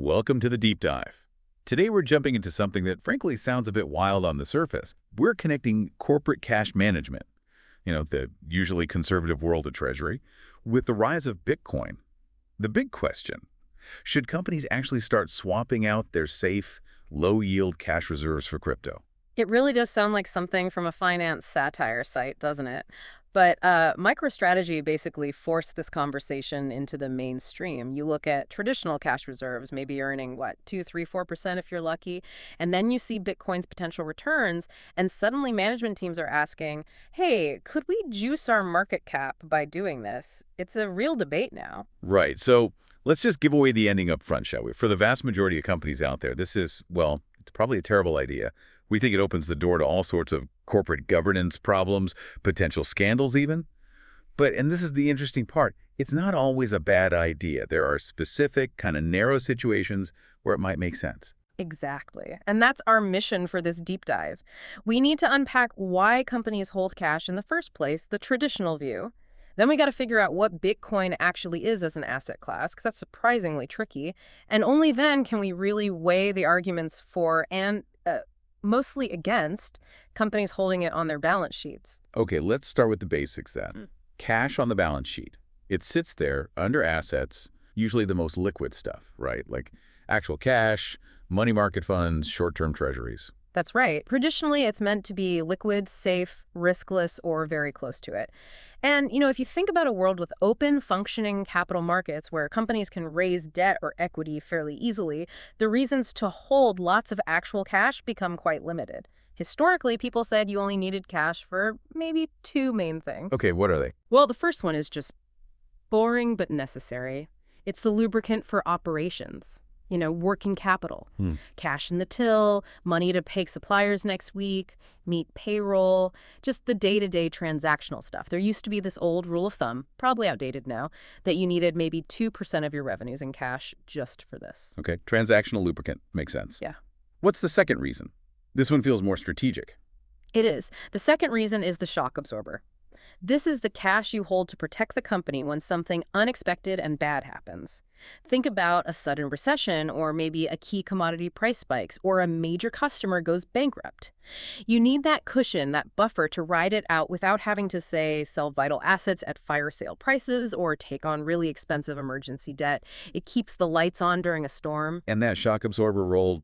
Welcome to the deep dive. Today we're jumping into something that frankly sounds a bit wild on the surface. We're connecting corporate cash management, the usually conservative world of Treasury, with the rise of Bitcoin. The big question, should companies actually start swapping out their safe, low-yield cash reserves for crypto? It really does sound like something from a finance satire site, doesn't it? But MicroStrategy basically forced this conversation into the mainstream. You look at traditional cash reserves, maybe earning, what, 2, 3, 4% if you're lucky, and then you see Bitcoin's potential returns, and suddenly management teams are asking, hey, could we juice our market cap by doing this? It's a real debate now. Right, so let's just give away the ending up front, shall we? For the vast majority of companies out there, this is, well, it's probably a terrible idea. We think it opens the door to all sorts of corporate governance problems, potential scandals even. And this is the interesting part, it's not always a bad idea. There are specific, kind of narrow situations where it might make sense. Exactly. And that's our mission for this deep dive. We need to unpack why companies hold cash in the first place, the traditional view. Then we got to figure out what Bitcoin actually is as an asset class, because that's surprisingly tricky. And only then can we really weigh the arguments for and mostly against companies holding it on their balance sheets. Okay, let's start with the basics then. Cash on the balance sheet. It sits there under assets, usually the most liquid stuff, right? Like actual cash, money market funds, short-term treasuries. That's right. Traditionally, it's meant to be liquid, safe, riskless, or very close to it. And, if you think about a world with open, functioning capital markets where companies can raise debt or equity fairly easily, the reasons to hold lots of actual cash become quite limited. Historically, people said you only needed cash for maybe two main things. Okay, what are they? Well, the first one is just boring but necessary. It's the lubricant for operations. Working capital, cash in the till, money to pay suppliers next week, meet payroll, just the day-to-day transactional stuff. There used to be this old rule of thumb, probably outdated now, that you needed maybe 2% of your revenues in cash just for this. Okay, transactional lubricant. Makes sense. Yeah. What's the second reason? This one feels more strategic. It is. The second reason is the shock absorber. This is the cash you hold to protect the company when something unexpected and bad happens. Think about a sudden recession or maybe a key commodity price spikes or a major customer goes bankrupt. You need that cushion, that buffer to ride it out without having to, say, sell vital assets at fire sale prices or take on really expensive emergency debt. It keeps the lights on during a storm. And that shock absorber role,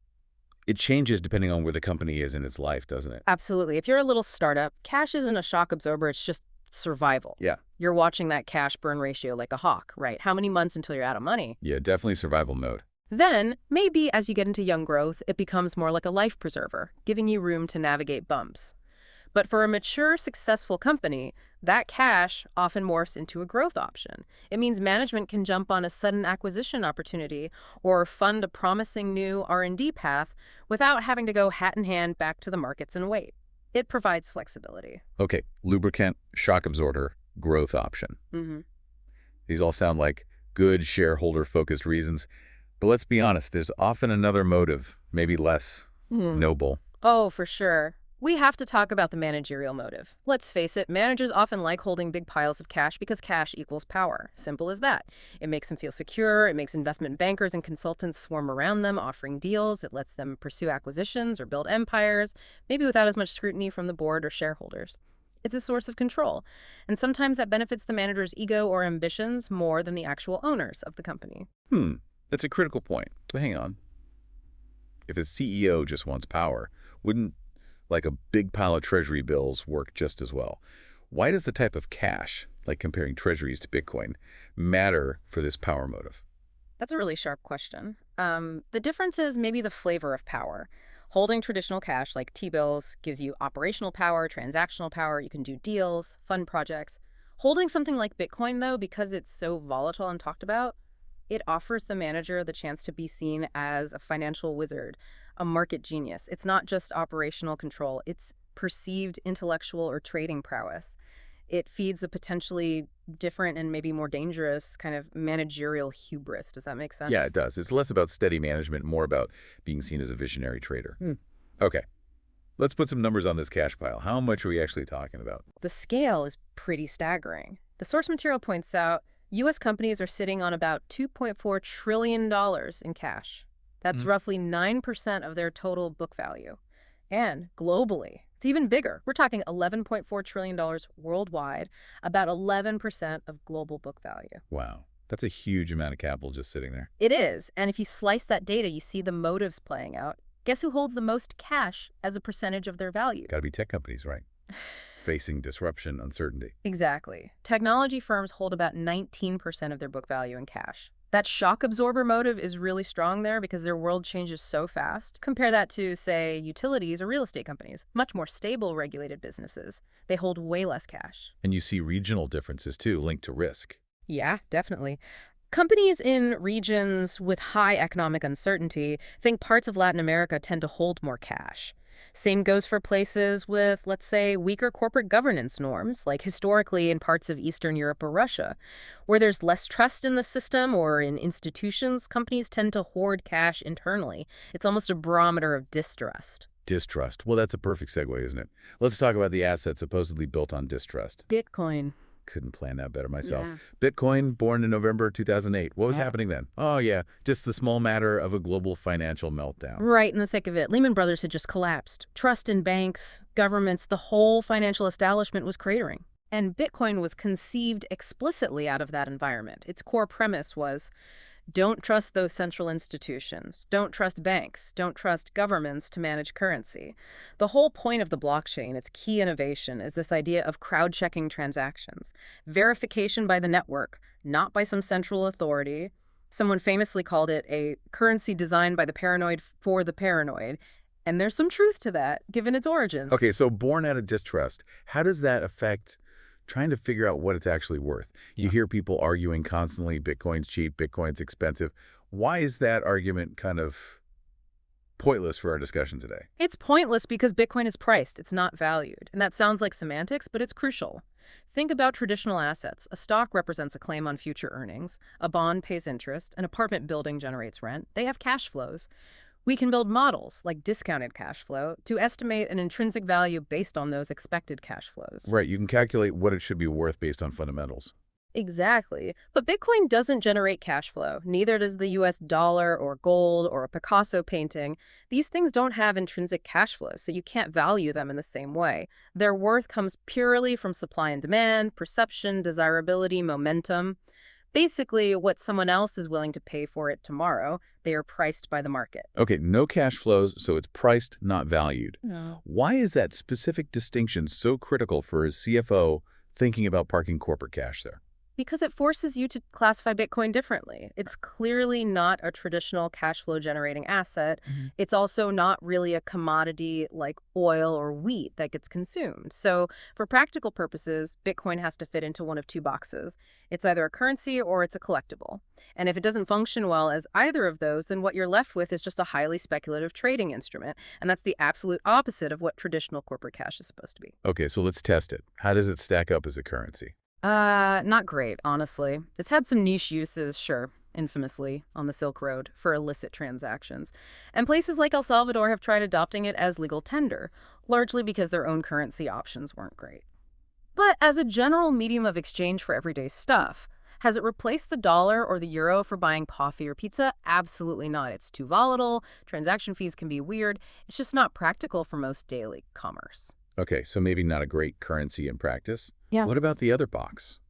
it changes depending on where the company is in its life, doesn't it? Absolutely. If you're a little startup, cash isn't a shock absorber, it's just survival. Yeah. You're watching that cash burn ratio like a hawk, right? How many months until you're out of money? Yeah, definitely survival mode. Then, maybe as you get into young growth, it becomes more like a life preserver, giving you room to navigate bumps. But for a mature, successful company, that cash often morphs into a growth option. It means management can jump on a sudden acquisition opportunity or fund a promising new R&D path without having to go hat in hand back to the markets and wait. It provides flexibility. Okay, lubricant, shock absorber, growth option. These all sound like good shareholder-focused reasons. But let's be honest, there's often another motive, maybe less noble. Oh, for sure. We have to talk about the managerial motive. Let's face it, managers often like holding big piles of cash because cash equals power. Simple as that. It makes them feel secure. It makes investment bankers and consultants swarm around them, offering deals. It lets them pursue acquisitions or build empires, maybe without as much scrutiny from the board or shareholders. It's a source of control. And sometimes that benefits the manager's ego or ambitions more than the actual owners of the company. That's a critical point. But hang on. If a CEO just wants power, wouldn't like a big pile of treasury bills work just as well? Why does the type of cash, like comparing treasuries to Bitcoin, matter for this power motive? That's a really sharp question. The difference is maybe the flavor of power. Holding traditional cash like T-bills gives you operational power, transactional power. You can do deals, fund projects. Holding something like Bitcoin, though, because it's so volatile and talked about, it offers the manager the chance to be seen as a financial wizard, a market genius. It's not just operational control. It's perceived intellectual or trading prowess. It feeds a potentially different and maybe more dangerous kind of managerial hubris. Does that make sense? Yeah, it does. It's less about steady management, more about being seen as a visionary trader. Okay, let's put some numbers on this cash pile. How much are we actually talking about? The scale is pretty staggering. The source material points out U.S. companies are sitting on about $2.4 trillion in cash. That's Mhm. roughly 9% of their total book value. And globally, it's even bigger. We're talking $11.4 trillion worldwide, about 11% of global book value. Wow. That's a huge amount of capital just sitting there. It is. And if you slice that data, you see the motives playing out. Guess who holds the most cash as a percentage of their value? Got to be tech companies, right? Facing disruption, uncertainty. Exactly. Technology firms hold about 19% of their book value in cash. That shock absorber motive is really strong there because their world changes so fast. Compare that to, say, utilities or real estate companies, much more stable regulated businesses. They hold way less cash. And you see regional differences, too, linked to risk. Yeah, definitely. Companies in regions with high economic uncertainty, think parts of Latin America, tend to hold more cash. Same goes for places with, let's say, weaker corporate governance norms, like historically in parts of Eastern Europe or Russia. Where there's less trust in the system or in institutions, companies tend to hoard cash internally. It's almost a barometer of distrust. Distrust. Well, that's a perfect segue, isn't it? Let's talk about the assets supposedly built on distrust. Bitcoin. Couldn't plan that better myself. Yeah. Bitcoin, born in November 2008. What was Yeah. happening then? Oh, yeah, just the small matter of a global financial meltdown. Right in the thick of it. Lehman Brothers had just collapsed. Trust in banks, governments, the whole financial establishment was cratering. And Bitcoin was conceived explicitly out of that environment. Its core premise was, don't trust those central institutions. Don't trust banks. Don't trust governments to manage currency. The whole point of the blockchain, its key innovation, is this idea of crowd-checking transactions. Verification by the network, not by some central authority. Someone famously called it a currency designed by the paranoid for the paranoid. And there's some truth to that, given its origins. Okay, so born out of distrust, how does that affect trying to figure out what it's actually worth? You hear people arguing constantly, Bitcoin's cheap, Bitcoin's expensive. Why is that argument kind of pointless for our discussion today? It's pointless because Bitcoin is priced, it's not valued. And that sounds like semantics, but it's crucial. Think about traditional assets. A stock represents a claim on future earnings. A bond pays interest. An apartment building generates rent. They have cash flows. We can build models, like discounted cash flow, to estimate an intrinsic value based on those expected cash flows. Right, you can calculate what it should be worth based on fundamentals. Exactly. But Bitcoin doesn't generate cash flow. Neither does the US dollar or gold or a Picasso painting. These things don't have intrinsic cash flows, so you can't value them in the same way. Their worth comes purely from supply and demand, perception, desirability, momentum. Basically, what someone else is willing to pay for it tomorrow. They are priced by the market. Okay, no cash flows, so it's priced, not valued. No. Why is that specific distinction so critical for a CFO thinking about parking corporate cash there? Because it forces you to classify Bitcoin differently. It's clearly not a traditional cash flow generating asset. It's also not really a commodity like oil or wheat that gets consumed. So for practical purposes, Bitcoin has to fit into one of two boxes. It's either a currency or it's a collectible. And if it doesn't function well as either of those, then what you're left with is just a highly speculative trading instrument. And that's the absolute opposite of what traditional corporate cash is supposed to be. Okay, so let's test it. How does it stack up as a currency? Not great, honestly. It's had some niche uses, sure, infamously, on the Silk Road for illicit transactions. And places like El Salvador have tried adopting it as legal tender, largely because their own currency options weren't great. But as a general medium of exchange for everyday stuff, has it replaced the dollar or the euro for buying coffee or pizza? Absolutely not. It's too volatile, transaction fees can be weird, it's just not practical for most daily commerce. Okay, so maybe not a great currency in practice. Yeah. What about the other box?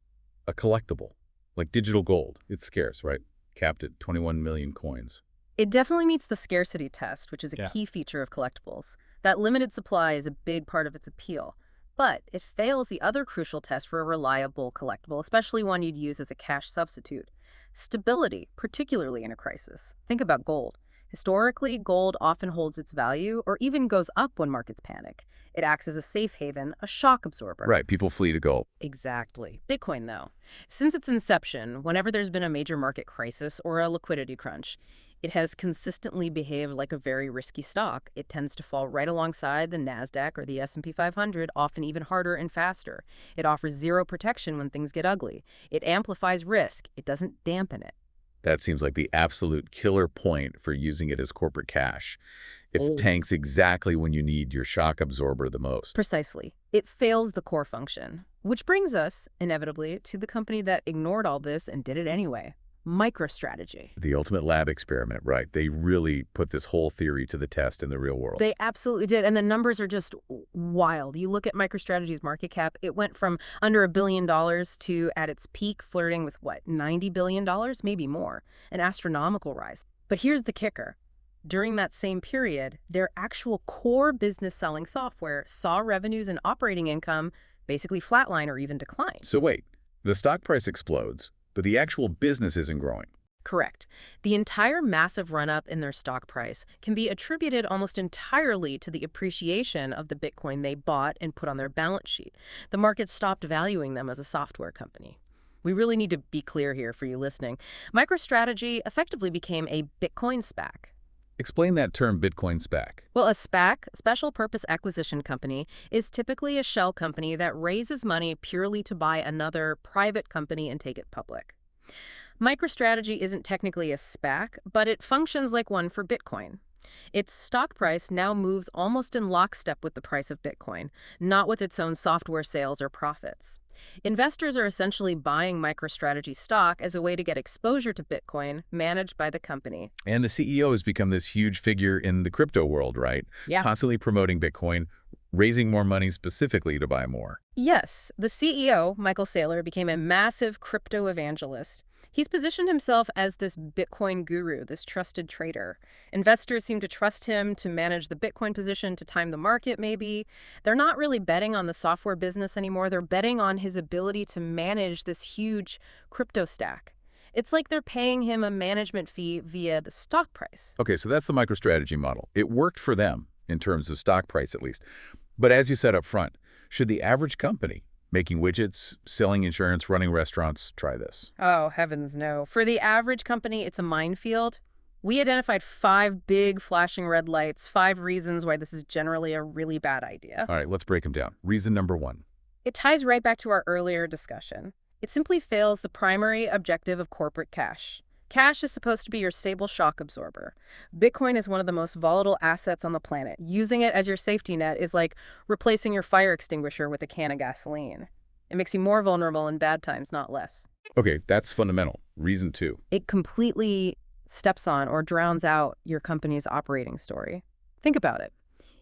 A collectible, like digital gold. It's scarce, right? Capped at 21 million coins. It definitely meets the scarcity test, which is a Yeah. key feature of collectibles. That limited supply is a big part of its appeal. But it fails the other crucial test for a reliable collectible, especially one you'd use as a cash substitute. Stability, particularly in a crisis. Think about gold. Historically, gold often holds its value or even goes up when markets panic. It acts as a safe haven, a shock absorber. Right, people flee to gold. Exactly. Bitcoin, though. Since its inception, whenever there's been a major market crisis or a liquidity crunch, it has consistently behaved like a very risky stock. It tends to fall right alongside the NASDAQ or the S&P 500, often even harder and faster. It offers zero protection when things get ugly. It amplifies risk. It doesn't dampen it. That seems like the absolute killer point for using it as corporate cash. It Oh. tanks exactly when you need your shock absorber the most. Precisely. It fails the core function. Which brings us, inevitably, to the company that ignored all this and did it anyway. MicroStrategy. The ultimate lab experiment, right? They really put this whole theory to the test in the real world. They absolutely did. And the numbers are just wild. You look at MicroStrategy's market cap, it went from under $1 billion to, at its peak, flirting with what, $90 billion, maybe more. An astronomical rise. But here's the kicker. During that same period, their actual core business selling software saw revenues and operating income basically flatline or even decline. So wait, the stock price explodes, but the actual business isn't growing. Correct. The entire massive run-up in their stock price can be attributed almost entirely to the appreciation of the Bitcoin they bought and put on their balance sheet. The market stopped valuing them as a software company. We really need to be clear here for you listening. MicroStrategy effectively became a Bitcoin SPAC. Explain that term Bitcoin SPAC. Well, a SPAC, Special Purpose Acquisition Company, is typically a shell company that raises money purely to buy another private company and take it public. MicroStrategy isn't technically a SPAC, but it functions like one for Bitcoin. Its stock price now moves almost in lockstep with the price of Bitcoin, not with its own software sales or profits. Investors are essentially buying MicroStrategy stock as a way to get exposure to Bitcoin managed by the company. And the CEO has become this huge figure in the crypto world, right? Yeah. Constantly promoting Bitcoin, raising more money specifically to buy more. Yes, the CEO, Michael Saylor, became a massive crypto evangelist. He's positioned himself as this Bitcoin guru, this trusted trader. Investors seem to trust him to manage the Bitcoin position, to time the market maybe. They're not really betting on the software business anymore. They're betting on his ability to manage this huge crypto stack. It's like they're paying him a management fee via the stock price. Okay, so that's the MicroStrategy model. It worked for them, in terms of stock price at least. But as you said up front, should the average company making widgets, selling insurance, running restaurants try this? Oh, heavens no. For the average company, it's a minefield. We identified 5 big flashing red lights, 5 reasons why this is generally a really bad idea. All right, let's break them down. Reason number 1. It ties right back to our earlier discussion. It simply fails the primary objective of corporate cash. Cash is supposed to be your stable shock absorber. Bitcoin is one of the most volatile assets on the planet. Using it as your safety net is like replacing your fire extinguisher with a can of gasoline. It makes you more vulnerable in bad times, not less. Okay, that's fundamental. Reason 2. It completely steps on or drowns out your company's operating story. Think about it.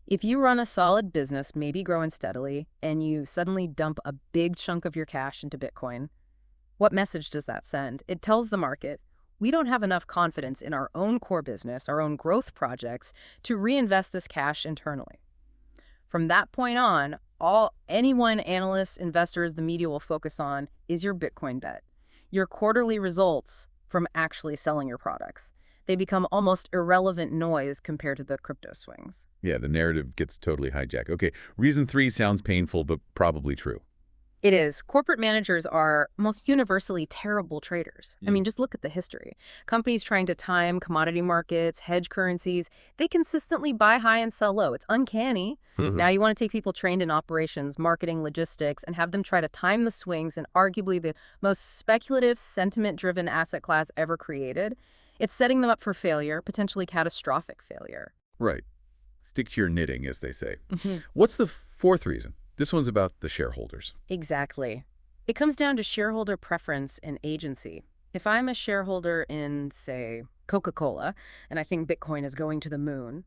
If you run a solid business, maybe growing steadily, and you suddenly dump a big chunk of your cash into Bitcoin, what message does that send? It tells the market, we don't have enough confidence in our own core business, our own growth projects, to reinvest this cash internally. From that point on, anyone, analysts, investors, the media will focus on is your Bitcoin bet. Your quarterly results from actually selling your products. They become almost irrelevant noise compared to the crypto swings. Yeah, the narrative gets totally hijacked. Okay, reason 3 sounds painful, but probably true. It is. Corporate managers are most universally terrible traders. I mean, just look at the history. Companies trying to time commodity markets, hedge currencies, they consistently buy high and sell low. It's uncanny. Now you want to take people trained in operations, marketing, logistics, and have them try to time the swings in arguably the most speculative, sentiment-driven asset class ever created. It's setting them up for failure, potentially catastrophic failure. Right. Stick to your knitting, as they say. What's the 4th reason? This one's about the shareholders. Exactly. It comes down to shareholder preference and agency. If I'm a shareholder in, say, Coca-Cola, and I think Bitcoin is going to the moon,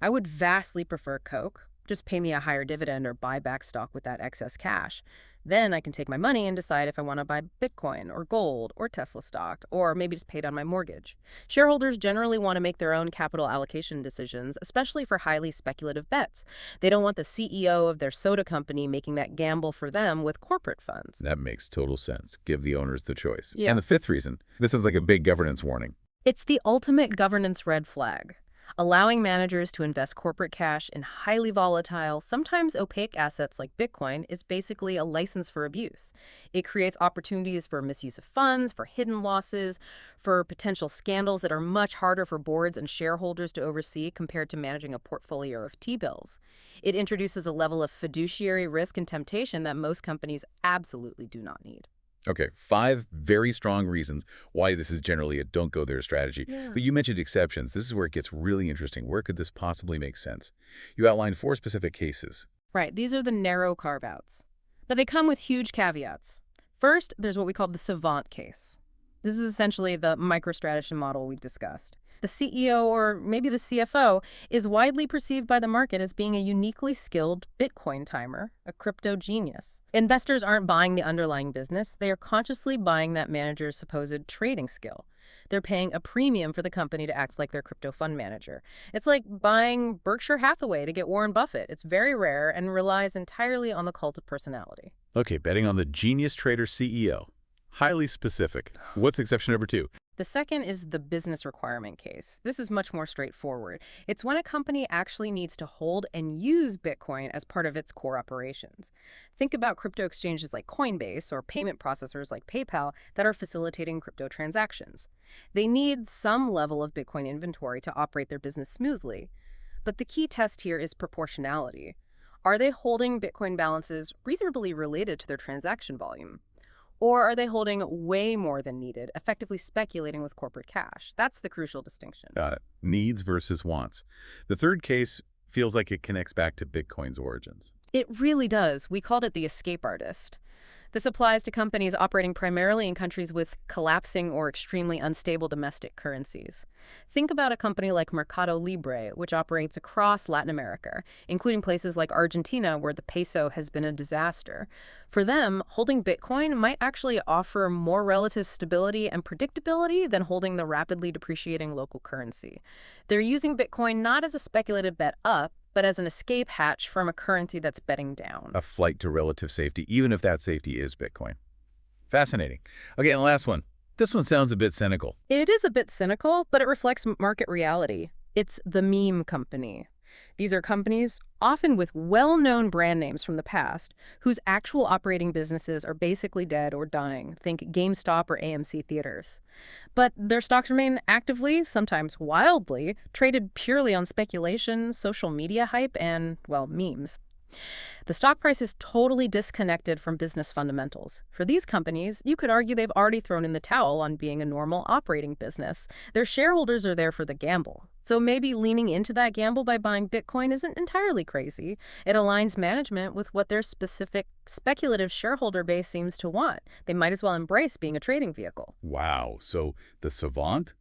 I would vastly prefer Coke. Just pay me a higher dividend or buy back stock with that excess cash. Then I can take my money and decide if I want to buy Bitcoin or gold or Tesla stock, or maybe just pay down my mortgage. Shareholders generally want to make their own capital allocation decisions, especially for highly speculative bets. They don't want the CEO of their soda company making that gamble for them with corporate funds. That makes total sense. Give the owners the choice. Yeah. And the 5th reason, this is like a big governance warning. It's the ultimate governance red flag. Allowing managers to invest corporate cash in highly volatile, sometimes opaque assets like Bitcoin is basically a license for abuse. It creates opportunities for misuse of funds, for hidden losses, for potential scandals that are much harder for boards and shareholders to oversee compared to managing a portfolio of T-bills. It introduces a level of fiduciary risk and temptation that most companies absolutely do not need. Okay, 5 very strong reasons why this is generally a don't go there strategy. Yeah. But you mentioned exceptions. This is where it gets really interesting. Where could this possibly make sense? You outlined 4 specific cases. Right, these are the narrow carve-outs. But they come with huge caveats. First, there's what we call the savant case. This is essentially the MicroStrategy model we discussed. The CEO, or maybe the CFO, is widely perceived by the market as being a uniquely skilled Bitcoin timer, a crypto genius. Investors aren't buying the underlying business, they are consciously buying that manager's supposed trading skill. They're paying a premium for the company to act like their crypto fund manager. It's like buying Berkshire Hathaway to get Warren Buffett. It's very rare and relies entirely on the cult of personality. Okay, betting on the genius trader CEO. Highly specific. What's exception number 2? The second is the business requirement case. This is much more straightforward. It's when a company actually needs to hold and use Bitcoin as part of its core operations. Think about crypto exchanges like Coinbase or payment processors like PayPal that are facilitating crypto transactions. They need some level of Bitcoin inventory to operate their business smoothly. But the key test here is proportionality. Are they holding Bitcoin balances reasonably related to their transaction volume? Or are they holding way more than needed, effectively speculating with corporate cash? That's the crucial distinction. Got it. Needs versus wants. The third case feels like it connects back to Bitcoin's origins. It really does. We called it the escape artist. This applies to companies operating primarily in countries with collapsing or extremely unstable domestic currencies. Think about a company like Mercado Libre, which operates across Latin America, including places like Argentina, where the peso has been a disaster. For them, holding Bitcoin might actually offer more relative stability and predictability than holding the rapidly depreciating local currency. They're using Bitcoin not as a speculative bet up, but as an escape hatch from a currency that's betting down. A flight to relative safety, even if that safety is Bitcoin. Fascinating. Okay, and the last one. This one sounds a bit cynical. It is a bit cynical, but it reflects market reality. It's the meme company. These are companies, often with well-known brand names from the past, whose actual operating businesses are basically dead or dying. Think GameStop or AMC Theaters. But their stocks remain actively, sometimes wildly, traded purely on speculation, social media hype, and, well, memes. The stock price is totally disconnected from business fundamentals. For these companies, you could argue they've already thrown in the towel on being a normal operating business. Their shareholders are there for the gamble. So maybe leaning into that gamble by buying Bitcoin isn't entirely crazy. It aligns management with what their specific speculative shareholder base seems to want. They might as well embrace being a trading vehicle. Wow. So the savant,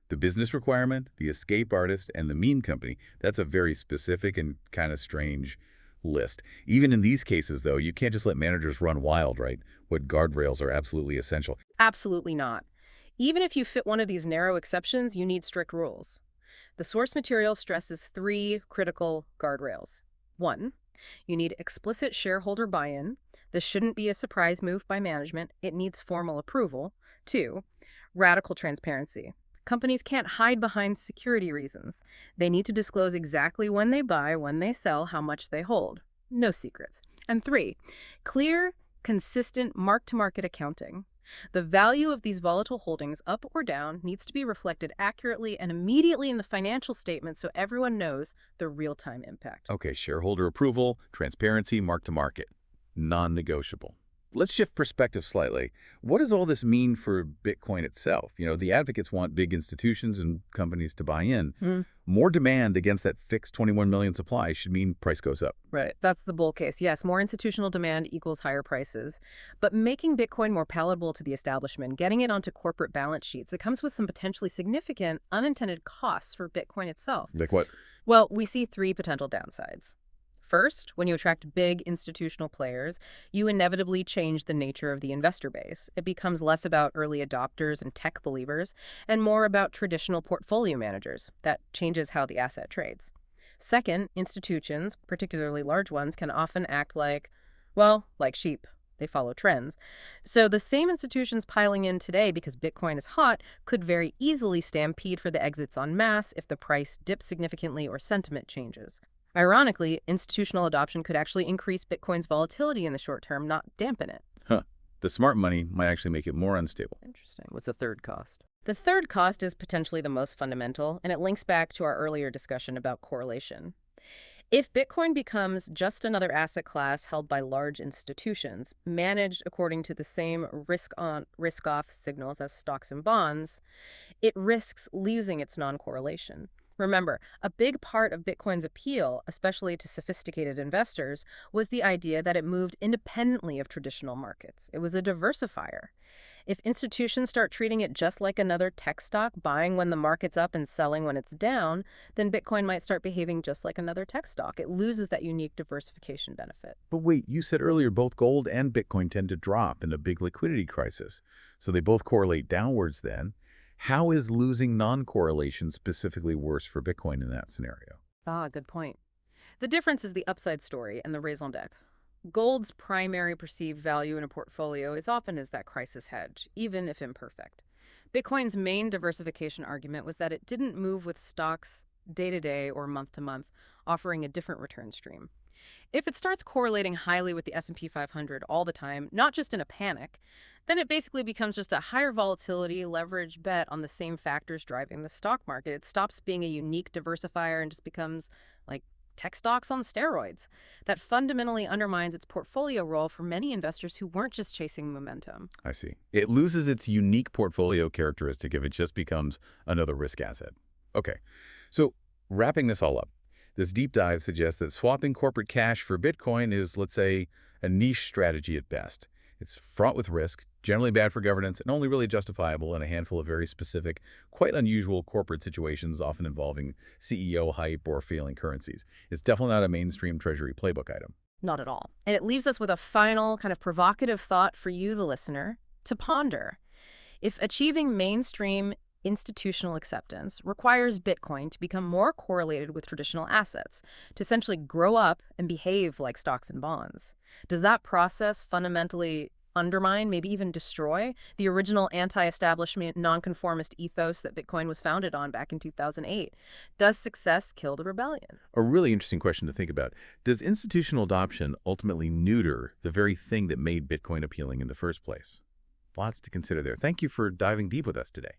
the business requirement, the escape artist, and the meme company, that's a very specific and kind of strange list. Even in these cases, though, you can't just let managers run wild, right? What guardrails are absolutely essential. Absolutely not. Even if you fit one of these narrow exceptions, you need strict rules. The source material stresses 3 critical guardrails. 1, you need explicit shareholder buy-in. This shouldn't be a surprise move by management. It needs formal approval. 2, radical transparency. Companies can't hide behind security reasons. They need to disclose exactly when they buy, when they sell, how much they hold. No secrets. And 3, clear, consistent mark-to-market accounting. The value of these volatile holdings, up or down, needs to be reflected accurately and immediately in the financial statement so everyone knows the real-time impact. Okay, shareholder approval, transparency, mark-to-market. Non-negotiable. Let's shift perspective slightly. What does all this mean for Bitcoin itself? You know, the advocates want big institutions and companies to buy in. More demand against that fixed 21 million supply should mean price goes up. Right. That's the bull case. Yes, more institutional demand equals higher prices. But making Bitcoin more palatable to the establishment, getting it onto corporate balance sheets, it comes with some potentially significant unintended costs for Bitcoin itself. Like what? Well, we see 3 potential downsides. First, when you attract big institutional players, you inevitably change the nature of the investor base. It becomes less about early adopters and tech believers and more about traditional portfolio managers. That changes how the asset trades. Second, institutions, particularly large ones, can often act like sheep. They follow trends. So the same institutions piling in today because Bitcoin is hot could very easily stampede for the exits en masse if the price dips significantly or sentiment changes. Ironically, institutional adoption could actually increase Bitcoin's volatility in the short term, not dampen it. The smart money might actually make it more unstable. Interesting. What's the third cost? The third cost is potentially the most fundamental, and it links back to our earlier discussion about correlation. If Bitcoin becomes just another asset class held by large institutions, managed according to the same risk-on, risk-off signals as stocks and bonds, it risks losing its non-correlation. Remember, a big part of Bitcoin's appeal, especially to sophisticated investors, was the idea that it moved independently of traditional markets. It was a diversifier. If institutions start treating it just like another tech stock, buying when the market's up and selling when it's down, then Bitcoin might start behaving just like another tech stock. It loses that unique diversification benefit. But wait, you said earlier both gold and Bitcoin tend to drop in a big liquidity crisis. So they both correlate downwards then. How is losing non-correlation specifically worse for Bitcoin in that scenario? Ah, good point. The difference is the upside story and the raison d'etre. Gold's primary perceived value in a portfolio is often as that crisis hedge, even if imperfect. Bitcoin's main diversification argument was that it didn't move with stocks day to day or month to month, offering a different return stream. If it starts correlating highly with the S&P 500 all the time, not just in a panic, then it basically becomes just a higher volatility leverage bet on the same factors driving the stock market. It stops being a unique diversifier and just becomes like tech stocks on steroids. That fundamentally undermines its portfolio role for many investors who weren't just chasing momentum. I see. It loses its unique portfolio characteristic if it just becomes another risk asset. Okay, so wrapping this all up, this deep dive suggests that swapping corporate cash for Bitcoin is, let's say, a niche strategy at best. It's fraught with risk, generally bad for governance, and only really justifiable in a handful of very specific, quite unusual corporate situations, often involving CEO hype or failing currencies. It's definitely not a mainstream Treasury playbook item. Not at all. And it leaves us with a final kind of provocative thought for you, the listener, to ponder. If achieving mainstream institutional acceptance requires Bitcoin to become more correlated with traditional assets, to essentially grow up and behave like stocks and bonds, does that process fundamentally undermine, maybe even destroy, the original anti-establishment, nonconformist ethos that Bitcoin was founded on back in 2008? Does success kill the rebellion? A really interesting question to think about. Does institutional adoption ultimately neuter the very thing that made Bitcoin appealing in the first place? Lots to consider there. Thank you for diving deep with us today.